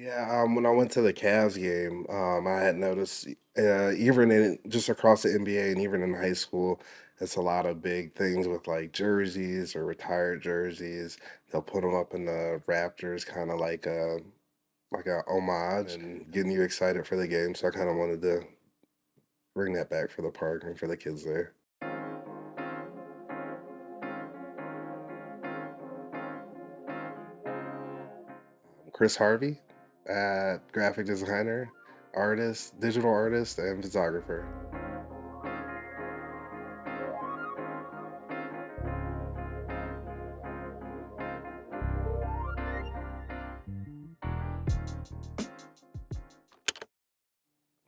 Yeah, when I went to the Cavs game, I had noticed, even in just across the NBA and even in high school, it's a lot of big things with like jerseys or retired jerseys. They'll put them up in the Raptors, kind of like a homage and getting you excited for the game. So I kind of wanted to bring that back for the park and for the kids there. Chris Harvey, graphic designer, artist, digital artist, and photographer.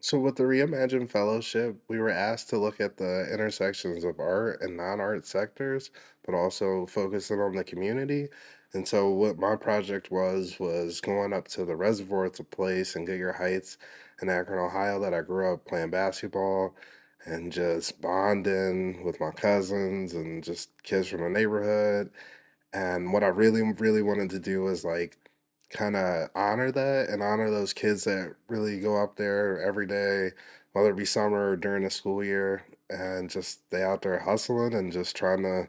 So with the Reimagine Fellowship, we were asked to look at the intersections of art and non-art sectors, but also focusing on the community. And so what my project was going up to the reservoir. It's a place in Giger Heights in Akron, Ohio that I grew up playing basketball and just bonding with my cousins and just kids from the neighborhood. And what I really, really wanted to do was like kind of honor that and honor those kids that really go up there every day, whether it be summer or during the school year, and just they out there hustling and just trying to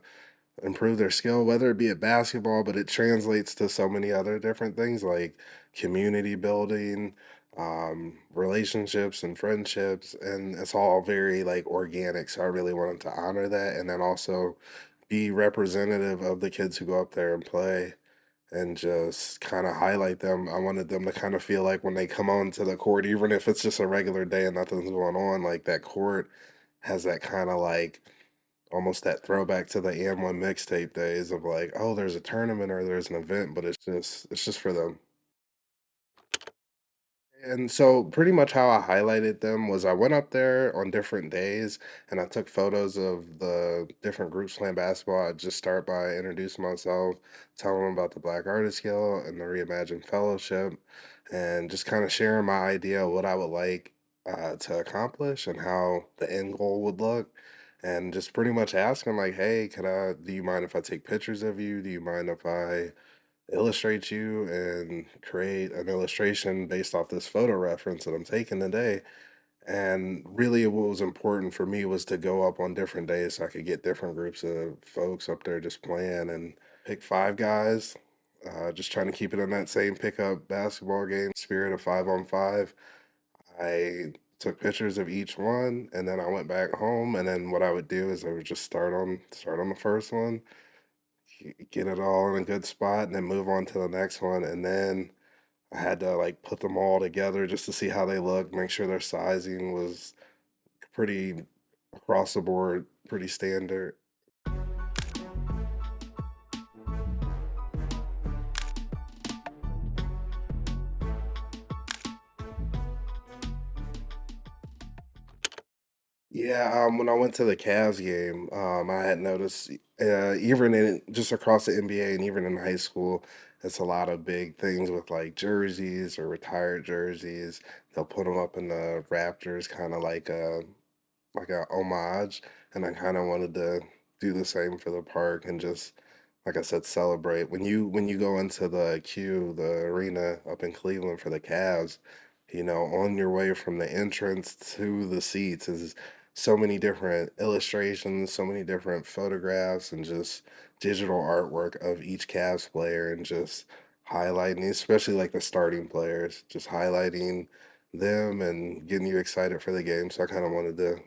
improve their skill, whether it be at basketball, but it translates to so many other different things like community building, relationships and friendships, and it's all very like organic. So I really wanted to honor that and then also be representative of the kids who go up there and play and just kind of highlight them. I wanted them to kind of feel like when they come onto the court, even if it's just a regular day and nothing's going on, like that court has that kind of like almost that throwback to the AM1 mixtape days of like, oh, there's a tournament or there's an event, but it's just for them. And so pretty much how I highlighted them was I went up there on different days and I took photos of the different groups playing basketball. I just start by introducing myself, telling them about the Black Artist Guild and the Reimagined Fellowship, and just kind of sharing my idea of what I would like to accomplish and how the end goal would look. And just pretty much asking like, hey, do you mind if I take pictures of you? Do you mind if I illustrate you and create an illustration based off this photo reference that I'm taking today. And really, what was important for me was to go up on different days so I could get different groups of folks up there just playing and pick five guys. Just trying to keep it in that same pickup basketball game spirit of 5 on 5. I took pictures of each one and then I went back home. And then what I would do is I would just start on the first one, get it all in a good spot and then move on to the next one. And then I had to like put them all together just to see how they look, make sure their sizing was pretty across the board, pretty standard. Yeah, when I went to the Cavs game, I had noticed, even in just across the NBA and even in high school, it's a lot of big things with like jerseys or retired jerseys. They'll put them up in the Raptors, kind of like a homage, and I kind of wanted to do the same for the park and just, like I said, celebrate. When you go into the queue, the arena up in Cleveland for the Cavs, on your way from the entrance to the seats is so many different illustrations, so many different photographs, and just digital artwork of each Cavs player, and just highlighting, especially like the starting players, just highlighting them and getting you excited for the game. So I kind of wanted to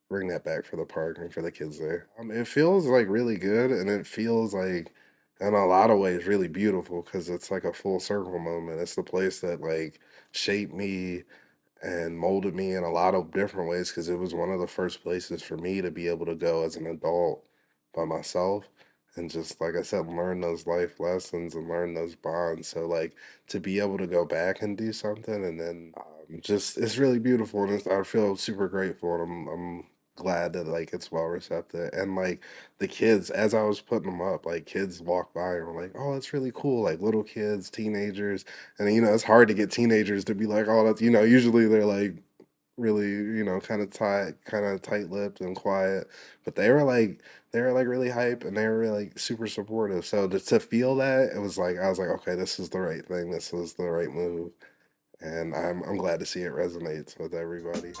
bring that back for the park and for the kids there. It feels like really good, and it feels like, in a lot of ways, really beautiful because it's like a full circle moment. It's the place that like shaped me and molded me in a lot of different ways because it was one of the first places for me to be able to go as an adult by myself and just like I said, learn those life lessons and learn those bonds. So like to be able to go back and do something and then just it's really beautiful and I feel super grateful and I'm glad that like it's well received and like the kids as I was putting them up, like kids walk by and were like, "Oh, that's really cool!" Like little kids, teenagers, and it's hard to get teenagers to be like, "Oh, that's," usually they're like really, kind of tight-lipped and quiet, but they were like really hype and they were like super supportive. So to feel that, it was like I was like, okay, this is the right thing. This was the right move, and I'm glad to see it resonates with everybody.